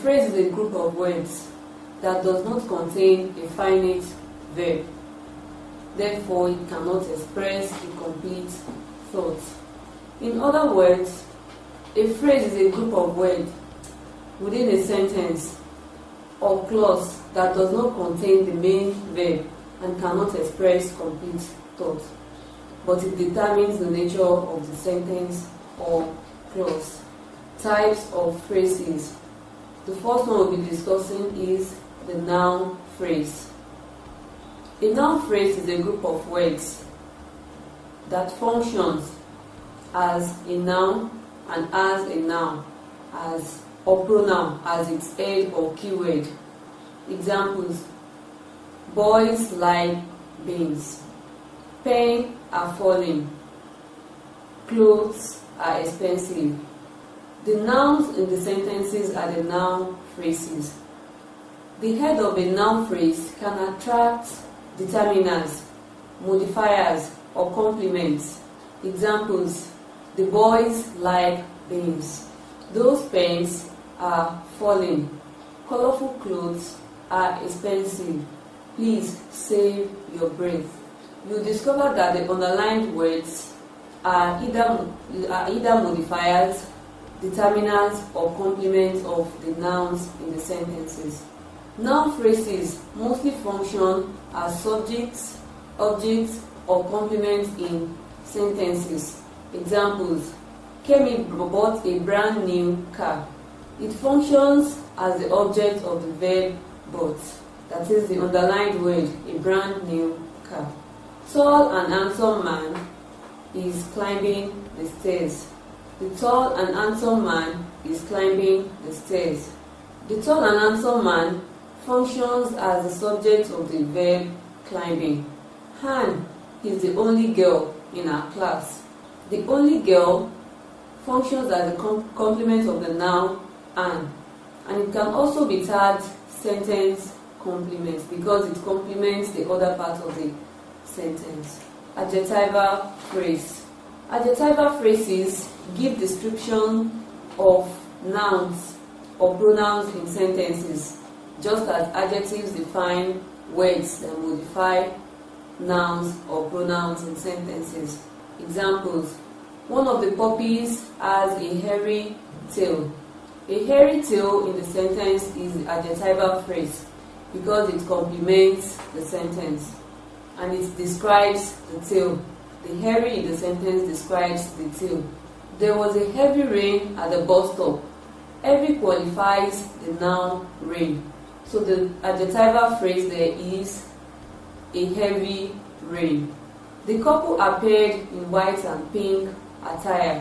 phrase is a group of words that does not contain a finite verb. Therefore, it cannot express a complete thought. In other words, a phrase is a group of words within a sentence or clause that does not contain the main verb and cannot express complete thought, but it determines the nature of the sentence or clause. Types of phrases. The first one we'll be discussing is the noun phrase. A noun phrase is a group of words that functions as a noun and as a noun, as or pronoun as its head or keyword. Examples: boys like beans, pen are falling, clothes are expensive. The nouns in the sentences are the noun phrases. The head of a noun phrase can attract determiners, modifiers, or complements. Examples: the boys like beans, those pens are falling, colorful clothes are expensive, please save your breath. You discover that the underlined words are either modifiers, determinants, or complements of the nouns in the sentences. Noun phrases mostly function as subjects, objects, or complements in sentences. Examples: Kemi bought a brand new car. It functions as the object of the verb bought, that is the underlined word, a brand new car. Tall and handsome man is climbing the stairs. The tall and handsome man is climbing the stairs. The tall and handsome man functions as the subject of the verb climbing. Han is the only girl in our class. The only girl functions as a complement of the noun an, and it can also be tagged sentence complement because it complements the other part of the sentence. Adjectival phrase. Adjectival phrases give description of nouns or pronouns in sentences, just as adjectives define words that modify nouns or pronouns in sentences. Examples: one of the puppies has a hairy tail. A hairy tail in the sentence is the adjectival phrase because it complements the sentence and it describes the tail. The hairy in the sentence describes the tail. There was a heavy rain at the bus stop. Heavy qualifies the noun rain. So the adjectival phrase there is a heavy rain. The couple appeared in white and pink attire.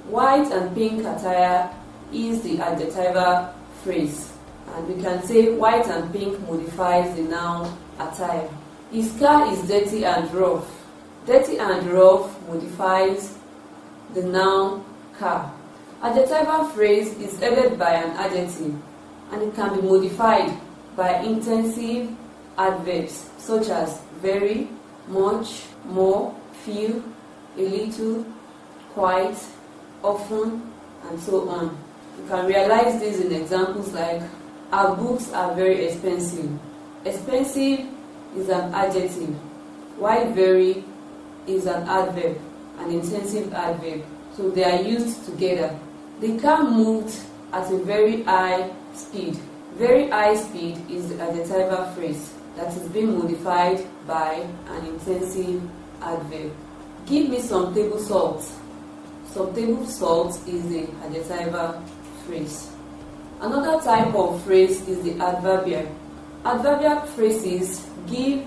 White and pink attire is the adjectival phrase. And we can say white and pink modifies the noun attire. His car is dirty and rough. Dirty and rough modifies the noun car. Adjectival phrase is headed by an adjective and it can be modified by intensive adverbs such as very, much, more, few, a little, quite, often, and so on. You can realize this in examples like our books are very expensive. Expensive is an adjective, while very is an adverb, an intensive adverb. So they are used together. The car moved at a very high speed. Very high speed is the adjectival phrase that is being modified by an intensive adverb. Give me some table salt. Some table salt is the adjectival phrase. Another type of phrase is the adverbial. Adverbial phrases give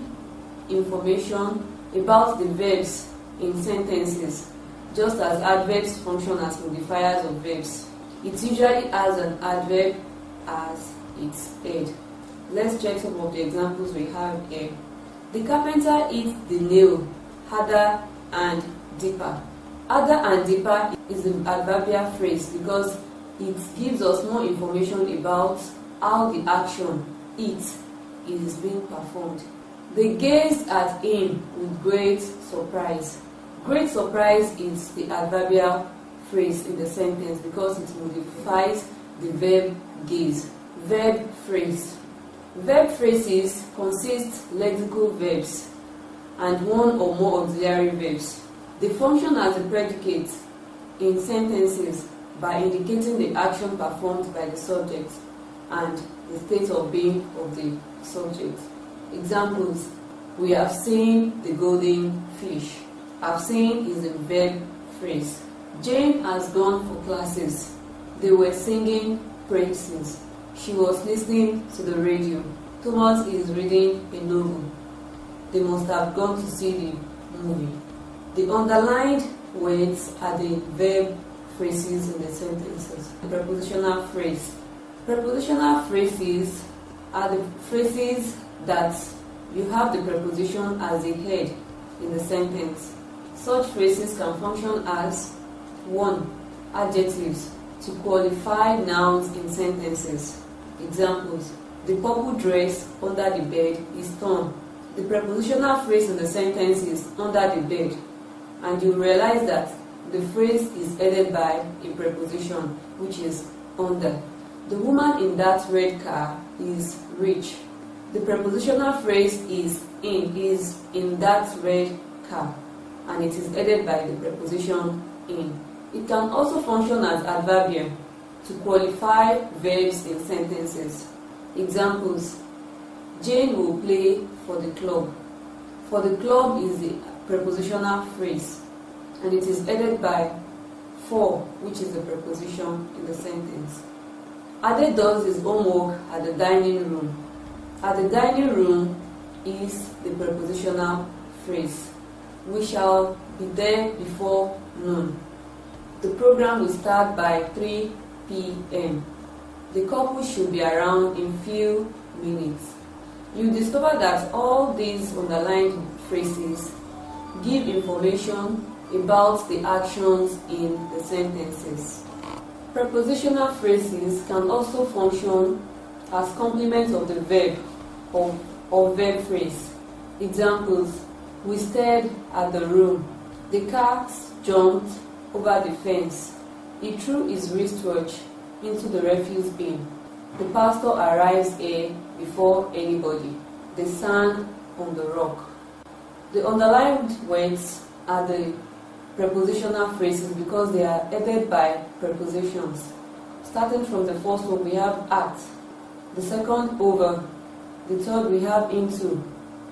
information about the verbs in sentences, just as adverbs function as modifiers of verbs. It usually has an adverb as its head. Let's check some of the examples we have here. The carpenter hit the nail harder and deeper. Harder and deeper is the adverbial phrase because it gives us more information about how the action hit is being performed. They gazed at him with great surprise. Great surprise is the adverbial phrase in the sentence because it modifies the verb gaze. Verb phrase. Verb phrases consist lexical verbs and one or more auxiliary verbs. They function as a predicate in sentences by indicating the action performed by the subject and the state of being of the subject. Examples: we have seen the golden fish. Have seen is a verb phrase. Jane has gone for classes. They were singing praises. She was listening to the radio. Thomas is reading a novel. They must have gone to see the movie. The underlined words are the verb phrases in the sentences. The prepositional phrase. Prepositional phrases are the phrases that you have the preposition as a head in the sentence. Such phrases can function as 1. Adjectives to qualify nouns in sentences. Examples: the purple dress under the bed is torn. The prepositional phrase in the sentence is under the bed, and you realize that the phrase is headed by a preposition, which is under. The woman in that red car is rich. The prepositional phrase is in that red car, and it is headed by the preposition in. It can also function as adverbial to qualify verbs in sentences. Examples: Jane will play for the club. For the club is the prepositional phrase, and it is headed by for, which is the preposition in the sentence. Ade does his homework at the dining room. At the dining room is the prepositional phrase. We shall be there before noon. The program will start by 3 p.m. The couple should be around in few minutes. You discover that all these underlined phrases give information about the actions in the sentences. Prepositional phrases can also function as complements of the verb or verb phrase. Examples: we stared at the room. The cat jumped over the fence. He threw his wristwatch into the refuse bin. The pastor arrives here before anybody. They sang on the rock. The underlined words are the prepositional phrases because they are headed by prepositions. Starting from the first one, we have at. The second, over. The third, we have into.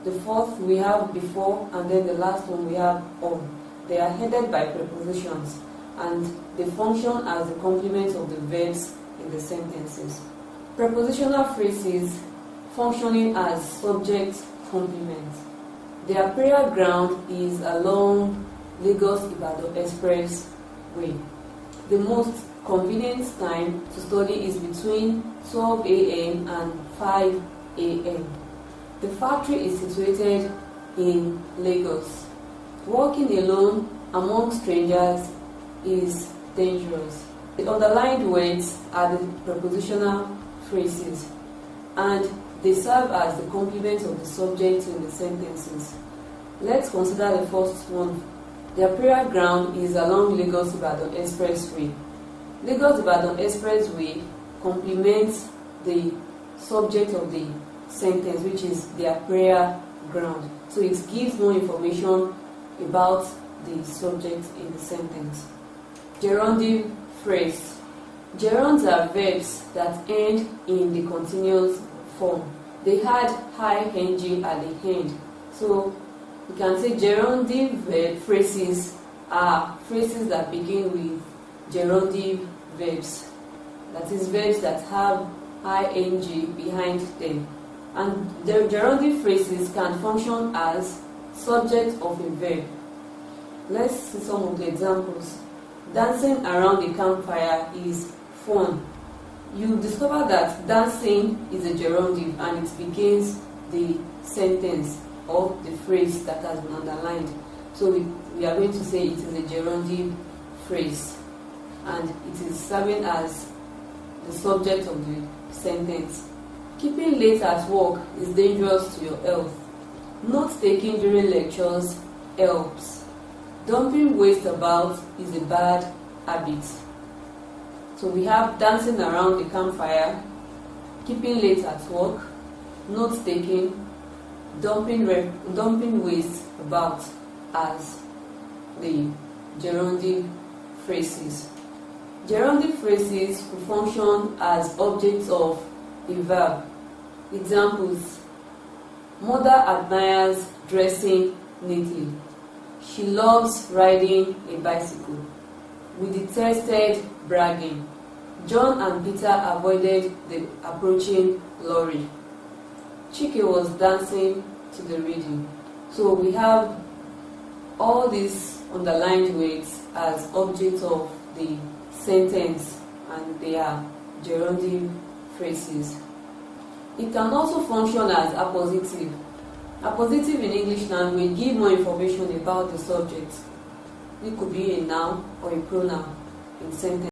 The fourth, we have before, and then the last one, we have on. They are headed by prepositions, and they function as the complement of the verbs in the sentences. Prepositional phrases functioning as subject complement. Their prayer ground is along Lagos-Ibadan Expressway. The most convenient time to study is between 12 a.m. and 5 a.m. The factory is situated in Lagos. Walking alone among strangers is dangerous. The underlined words are the prepositional phrases, and they serve as the complement of the subject in the sentences. Let's consider the first one. Their prayer ground is along Lagos-Ibadan Expressway. Lagos-Ibadan Expressway complements the subject of the sentence, which is their prayer ground. So it gives more information about the subject in the sentence. Gerundive phrase. Gerunds are verbs that end in the continuous form. They had ing at the end. So you can say gerundive phrases are phrases that begin with gerundive verbs. That is, verbs that have ing behind them. And the gerundive phrases can function as subject of a verb. Let's see some of the examples. Dancing around the campfire is fun. You discover that dancing is a gerundive and it begins the sentence or the phrase that has been underlined. So we are going to say it is a gerundive phrase, and it is serving as the subject of the sentence. Keeping late at work is dangerous to your health. Note taking during lectures helps. Dumping waste about is a bad habit. So we have dancing around the campfire keeping late at work, note-taking, dumping waste about as the gerundive phrases. Gerundive phrases will function as objects of a verb. Examples: Mother admires dressing neatly. She loves riding a bicycle. We detested bragging. John and Peter avoided the approaching lorry. Chike was dancing to the rhythm. So we have all these underlined words as objects of the sentence, and they are gerundive phrases. It can also function as appositive. Appositive in English language give more information about the subject. It could be a noun or a pronoun in sentence.